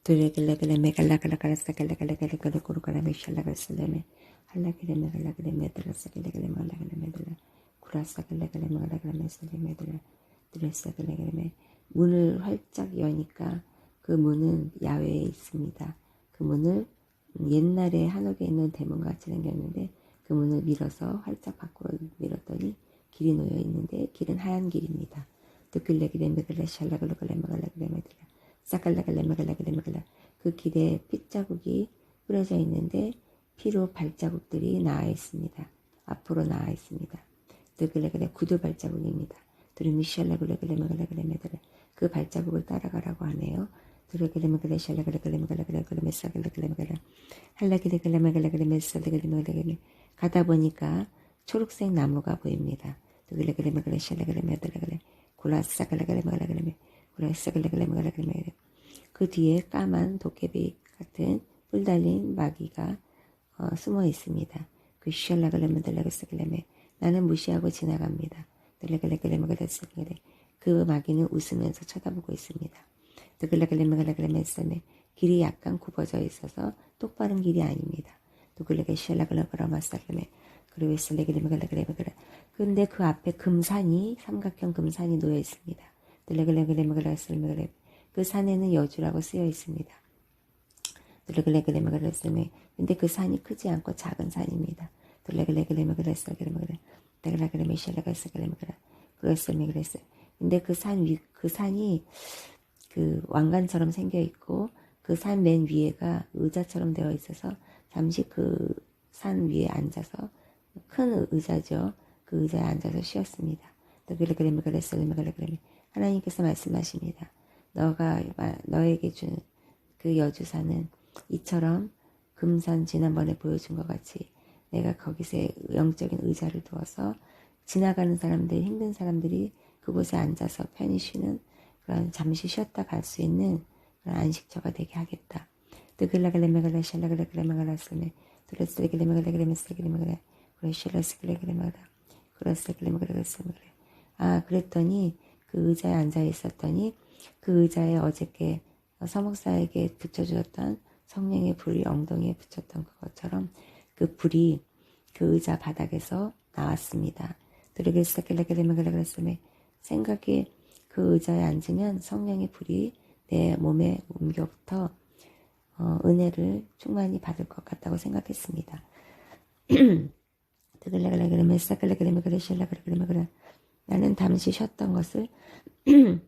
두레글레글레메 갈라갈라갈라사갈라갈라갈라갈라 고르가라메 샬라갈슬레메 할라글레메 갈라글레메 드라사갈레글레메 갈라글레메 구라사갈레글레메 갈라글레메 살레메 드레사갈레글레메 문을 활짝 여니까 그 문은 야외에 있습니다. 그 문을 옛날에 한옥에 있는 대문같이 생겼는데 그 문을 밀어서 활짝 밖으로 밀었더니 길이 놓여 있는데 길은 하얀 길입니다. 두글레글레메글레 샬라글레글레메 갈라글레메 싸갈라갈라마갈라갈라마갈라 그 길에 핏자국이 뿌려져 있는데 피로 발자국들이 나와 있습니다. 앞으로 나와 있습니다. 드글레글레 구두 발자국입니다. 드르미샬라글레글레마갈라갈라마갈라 그 발자국을 따라가라고 하네요. 드글레글레마갈라 샬라글레글레마갈라갈라갈라메 싸갈라갈라마갈라 할라글레글레마갈라갈라메 싸갈라갈라마갈라 가다 보니까 초록색 나무가 보입니다. 드글레글레마갈라 샬라글레마갈라갈라 골라 싸갈라갈라마갈라갈라메 그 뒤에 까만 도깨비 같은 뿔 달린 마귀가 숨어 있습니다. 그 샬라글레메들라글레메 나는 무시하고 지나갑니다. 그 마귀는 웃으면서 쳐다보고 있습니다. 길이 약간 굽어져 있어서 똑바른 길이 아닙니다. 근데 그 앞에 금산이 삼각형 금산이 놓여 있습니다. 그 산에는 여주라고 쓰여 있습니다. 근데 그 산이 크지 않고 작은 산입니다. 근데 그 산이 그 왕관처럼 생겨 있고 그 산 맨 위에가 의자처럼 되어 있어서 잠시 그 산 위에 앉아서 큰 의자죠. 그 의자에 앉아서 쉬었습니다. 하나님께서 말씀하십니다. 너에게 준 그 여주산은 이처럼 금산 지난번에 보여준 것 같이 내가 거기서 영적인 의자를 두어서 지나가는 사람들, 힘든 사람들이 그곳에 앉아서 편히 쉬는 그런 잠시 쉬었다 갈 수 있는 그런 안식처가 되게 하겠다. 그랬더니 그 의자에 앉아 있었더니 그 의자에 어저께 서목사에게 붙여주었던 성령의 불이 엉덩이에 붙였던 그것처럼 그 불이 그 의자 바닥에서 나왔습니다. 생각이 그 의자에 앉으면 성령의 불이 내 몸에 옮겨부터 은혜를 충만히 받을 것 같다고 생각했습니다. 나는 잠시 쉬었던 것을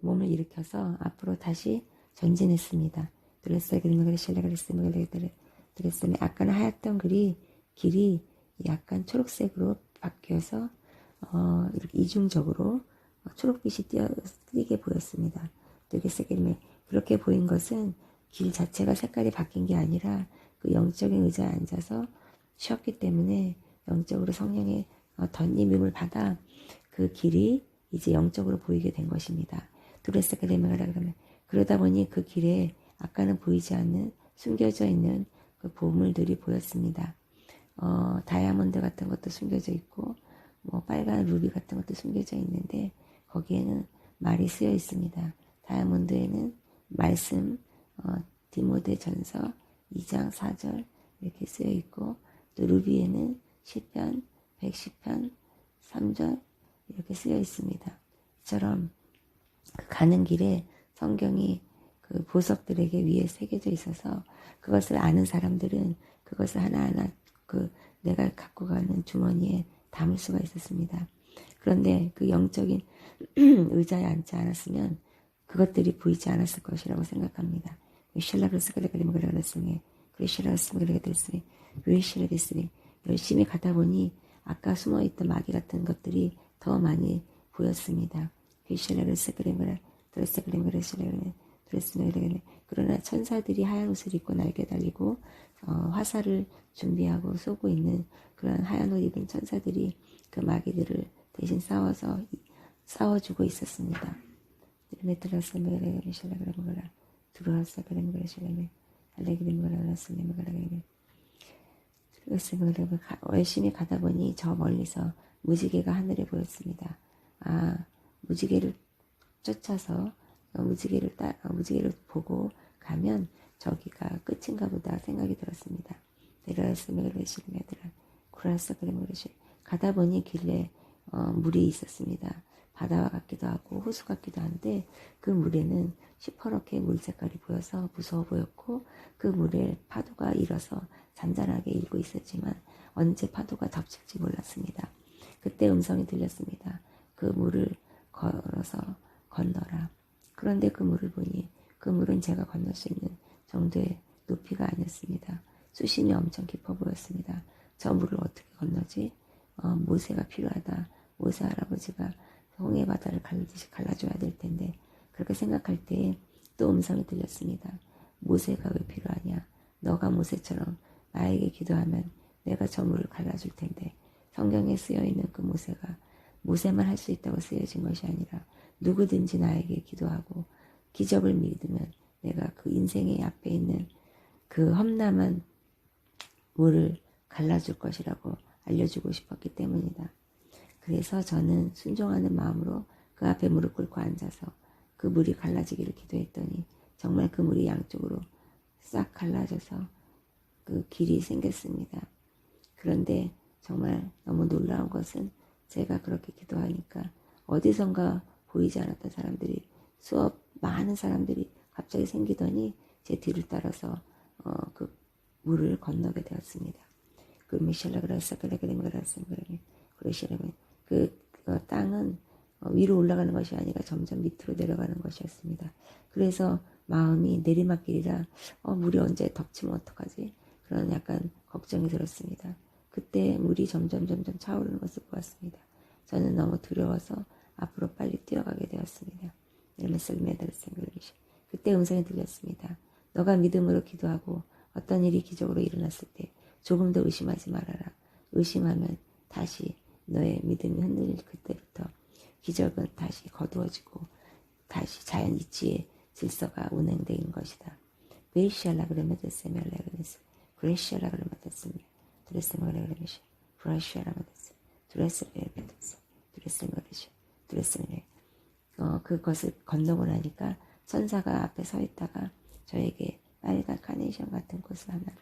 몸을 일으켜서 앞으로 다시 전진했습니다. 아까는 하였던 길이 약간 초록색으로 바뀌어서 이렇게 이중적으로 초록빛이 띄게 보였습니다. 그렇게 보인 것은 길 자체가 색깔이 바뀐 게 아니라 그 영적인 의자에 앉아서 쉬었기 때문에 영적으로 성령의 덧임을 받아 그 길이 이제 영적으로 보이게 된 것입니다. 그러다 보니 그 길에 아까는 보이지 않는 숨겨져 있는 그 보물들이 보였습니다. 다이아몬드 같은 것도 숨겨져 있고 뭐 빨간 루비 같은 것도 숨겨져 있는데 거기에는 말이 쓰여 있습니다. 다이아몬드에는 말씀, 디모데 전서 2장 4절 이렇게 쓰여 있고 또 루비에는 시편 110편 3절 이렇게 쓰여 있습니다. 이처럼 그 가는 길에 성경이 그 보석들에게 위에 새겨져 있어서 그것을 아는 사람들은 그것을 하나하나 그 내가 갖고 가는 주머니에 담을 수가 있었습니다. 그런데 그 영적인 의자에 앉지 않았으면 그것들이 보이지 않았을 것이라고 생각합니다. 열심히 가다 보니 아까 숨어있던 마귀 같은 것들이 더 많이 보였습니다. 그러나 천사들이 하얀 옷을 입고 날개 달리고 화살을 준비하고 쏘고 있는 그런 하얀 옷 입은 천사들이 그 마귀들을 대신 싸워주고 있었습니다. 열심히 가다 보니 저 멀리서 무지개가 하늘에 보였습니다. 무지개를 쫓아서 무지개를 보고 가면 저기가 끝인가 보다 생각이 들었습니다. 내려서 메그레시메드라 구라서 그레모레시 가다 보니 길에 물이 있었습니다. 바다와 같기도 하고 호수 같기도 한데 그 물에는 시퍼렇게 물 색깔이 보여서 무서워 보였고 그 물에 파도가 일어서 잔잔하게 일고 있었지만 언제 파도가 덮칠지 몰랐습니다. 그때 음성이 들렸습니다. 그 물을 걸어서 건너라. 그런데 그 물을 보니 그 물은 제가 건널 수 있는 정도의 높이가 아니었습니다. 수심이 엄청 깊어 보였습니다. 저 물을 어떻게 건너지? 모세가 필요하다. 모세 할아버지가 홍해 바다를 갈듯이 갈라줘야 될 텐데 그렇게 생각할 때에 또 음성이 들렸습니다. 모세가 왜 필요하냐? 너가 모세처럼 나에게 기도하면 내가 저 물을 갈라줄 텐데 성경에 쓰여있는 그 모세가 모세만 할 수 있다고 쓰여진 것이 아니라 누구든지 나에게 기도하고 기적을 믿으면 내가 그 인생의 앞에 있는 그 험난한 물을 갈라줄 것이라고 알려주고 싶었기 때문이다. 그래서 저는 순종하는 마음으로 그 앞에 무릎 꿇고 앉아서 그 물이 갈라지기를 기도했더니 정말 그 물이 양쪽으로 싹 갈라져서 그 길이 생겼습니다. 그런데 정말 너무 놀라운 것은 제가 그렇게 기도하니까 어디선가 보이지 않았던 사람들이 많은 사람들이 갑자기 생기더니 제 뒤를 따라서 그 물을 건너게 되었습니다. 그 미셸라 그라사 그레그레그라사 그레시라면 그 땅은 위로 올라가는 것이 아니라 점점 밑으로 내려가는 것이었습니다. 그래서 마음이 내리막길이라 물이 언제 덮치면 어떡하지? 그런 약간 걱정이 들었습니다. 그때 물이 점점 차오르는 것을 보았습니다. 저는 너무 두려워서 앞으로 빨리 뛰어가게 되었습니다. 그때 음성이 들렸습니다. 너가 믿음으로 기도하고 어떤 일이 기적으로 일어났을 때 조금 더 의심하지 말아라. 의심하면 다시 너의 믿음이 흔들릴 그때부터 기적은 다시 거두어지고 다시 자연 이치의 질서가 운행되는 것이다. 베이시알라 그레메데세메 알레그레스 그레시알라 그레메데세메 드레세메 그레메시 브라시알라 메데세 드레세메 메데세 드레세메 그레시 드레세메 그것을 건너고 나니까 천사가 앞에 서 있다가 저에게 빨간 카네이션 같은 꽃을 하나를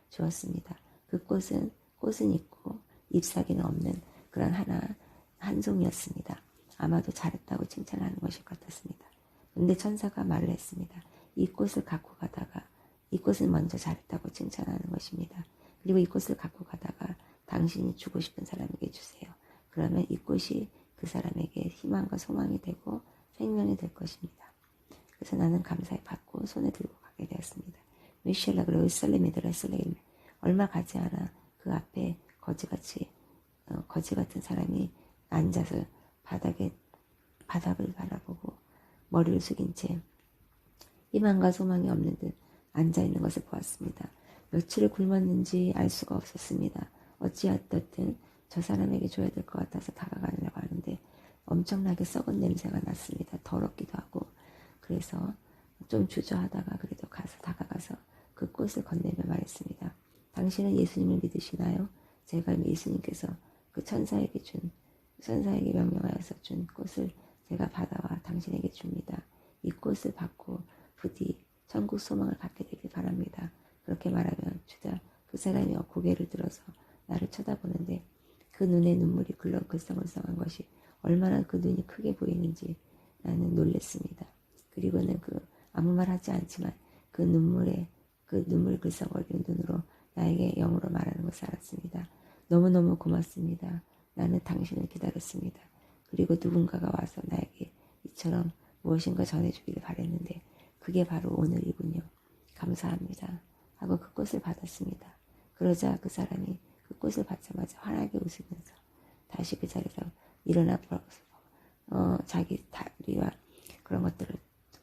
주었습니다. 그 꽃은 있고 잎사귀는 없는 그런 한 송이였습니다. 아마도 잘했다고 칭찬하는 것일 것 같았습니다. 근데 천사가 말을 했습니다. 이 꽃을 갖고 가다가 이 꽃은 먼저 잘했다고 칭찬하는 것입니다. 그리고 이 꽃을 갖고 가다가 당신이 주고 싶은 사람에게 주세요. 그러면 이 꽃이 그 사람에게 희망과 소망이 되고 생명이 될 것입니다. 그래서 나는 감사히 받고 손에 들고 가게 되었습니다. 미셸라 그리고 설레미드라 설레임 얼마 가지 않아 그 앞에 거지 같은 사람이 앉아서 바닥을 바라보고 머리를 숙인 채 희망과 소망이 없는 듯 앉아있는 것을 보았습니다. 며칠을 굶었는지 알 수가 없었습니다. 어찌어떻든 저 사람에게 줘야 될 것 같아서 다가가려고 하는데 엄청나게 썩은 냄새가 났습니다. 더럽기도 하고 그래서 좀 주저하다가 그래도 다가가서 그 꽃을 건네며 말했습니다. 당신은 예수님을 믿으시나요? 제가 예수님께서 그 천사에게 명령하여서 준 꽃을 제가 받아와 당신에게 줍니다. 이 꽃을 받고 부디 천국 소망을 갖게 되길 바랍니다. 그렇게 말하면 주자 그 사람이 고개를 들어서 나를 쳐다보는데 그 눈에 눈물이 글썽글썽한 것이 얼마나 그 눈이 크게 보이는지 나는 놀랬습니다. 그리고는 아무 말 하지 않지만 그 눈물 글썽거리는 눈으로 나에게 영어로 말하는 것을 알았습니다. 너무너무 고맙습니다. 나는 당신을 기다렸습니다. 그리고 누군가가 와서 나에게 이처럼 무엇인가 전해주기를 바랬는데 그게 바로 오늘이군요. 감사합니다. 하고 그 꽃을 받았습니다. 그러자 그 사람이 그 꽃을 받자마자 환하게 웃으면서 다시 그 자리에서 일어나 자기 다리와 그런 것들을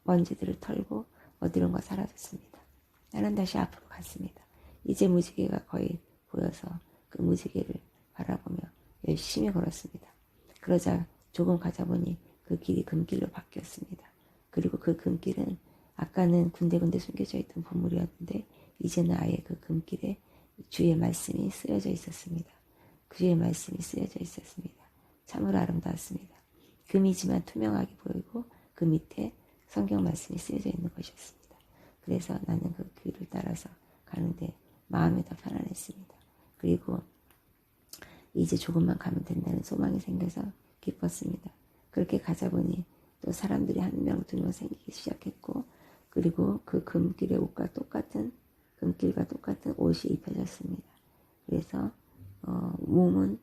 먼지들을 털고 어디론가 사라졌습니다. 나는 다시 앞으로 갔습니다. 이제 무지개가 거의 보여서 그 무지개를 바라보며 열심히 걸었습니다. 그러자 조금 가자 보니 그 길이 금길로 바뀌었습니다. 그리고 그 금길은 아까는 군데군데 숨겨져 있던 보물이었는데 이제는 아예 그 금길에 주의 말씀이 쓰여져 있었습니다. 주의 말씀이 쓰여져 있었습니다. 참으로 아름다웠습니다. 금이지만 투명하게 보이고 그 밑에 성경 말씀이 쓰여져 있는 것이었습니다. 그래서 나는 그 길을 따라서 가는데 마음이 더 편안했습니다. 그리고 이제 조금만 가면 된다는 소망이 생겨서 기뻤습니다. 그렇게 가자 보니 또 사람들이 1명, 2명 생기기 시작했고, 그리고 그 금길의 옷과 똑같은, 금길과 똑같은 옷이 입혀졌습니다. 그래서 몸은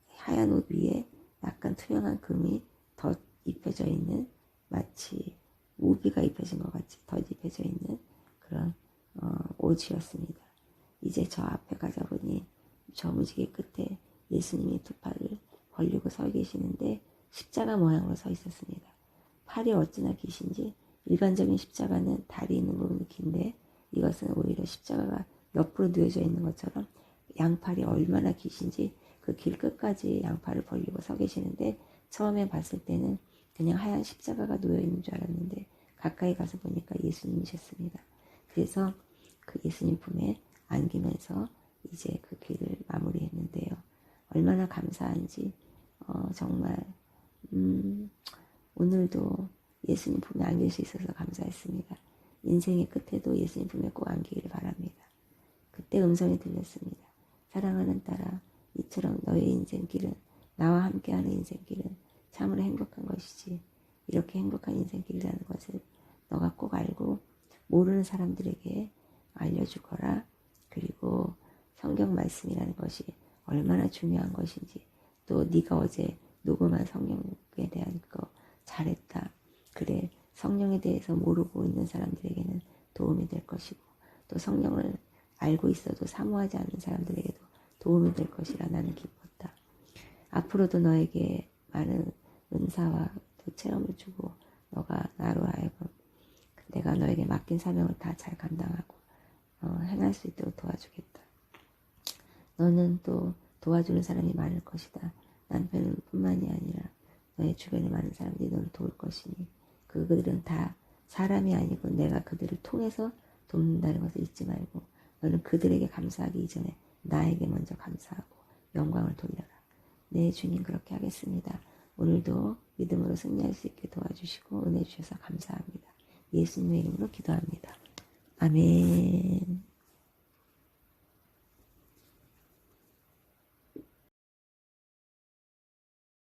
하얀 옷 위에 약간 투명한 금이 덧 입혀져 있는, 마치 무비가 입혀진 것 같이 덧 입혀져 있는 그런 옷이었습니다. 이제 저 앞에 가자 보니 저 무지개 끝에 예수님이 두 팔을 벌리고 서 계시는데 십자가 모양으로 서 있었습니다. 팔이 어찌나 기신지 일반적인 십자가는 다리 있는 부분이 긴데 이것은 오히려 십자가가 옆으로 누워져 있는 것처럼 양팔이 얼마나 기신지 그 길 끝까지 양팔을 벌리고 서 계시는데 처음에 봤을 때는 그냥 하얀 십자가가 놓여 있는 줄 알았는데 가까이 가서 보니까 예수님이셨습니다. 그래서 그 예수님 품에 안기면서 이제 그 길을 마무리했는데요. 얼마나 감사한지 정말 오늘도 예수님 품에 안길 수 있어서 감사했습니다. 인생의 끝에도 예수님 품에 꼭 안기기를 바랍니다. 그때 음성이 들렸습니다. 사랑하는 딸아, 이처럼 너의 인생길은, 나와 함께하는 인생길은 참으로 행복한 것이지. 이렇게 행복한 인생길이라는 것을 너가 꼭 알고 모르는 사람들에게 알려주거라. 그리고 성경 말씀이라는 것이 얼마나 중요한 것인지, 또 네가 어제 녹음한 성령에 대한 거 잘했다. 그래, 성령에 대해서 모르고 있는 사람들에게는 도움이 될 것이고, 또 성령을 알고 있어도 사모하지 않는 사람들에게도 도움이 될 것이라 나는 기뻤다. 앞으로도 너에게 많은 은사와 또 체험을 주고 너가 나로 하여금 내가 너에게 맡긴 사명을 다 잘 감당하고 행할 수 있도록 도와주겠다. 너는 또 도와주는 사람이 많을 것이다. 남편뿐만이 아니라 너의 주변에 많은 사람들이 너를 도울 것이니 그들은 다 사람이 아니고 내가 그들을 통해서 돕는다는 것을 잊지 말고 너는 그들에게 감사하기 이전에 나에게 먼저 감사하고 영광을 돌려라. 네, 주님 그렇게 하겠습니다. 오늘도 믿음으로 승리할 수 있게 도와주시고 은혜 주셔서 감사합니다. 예수님의 이름으로 기도합니다. 아멘.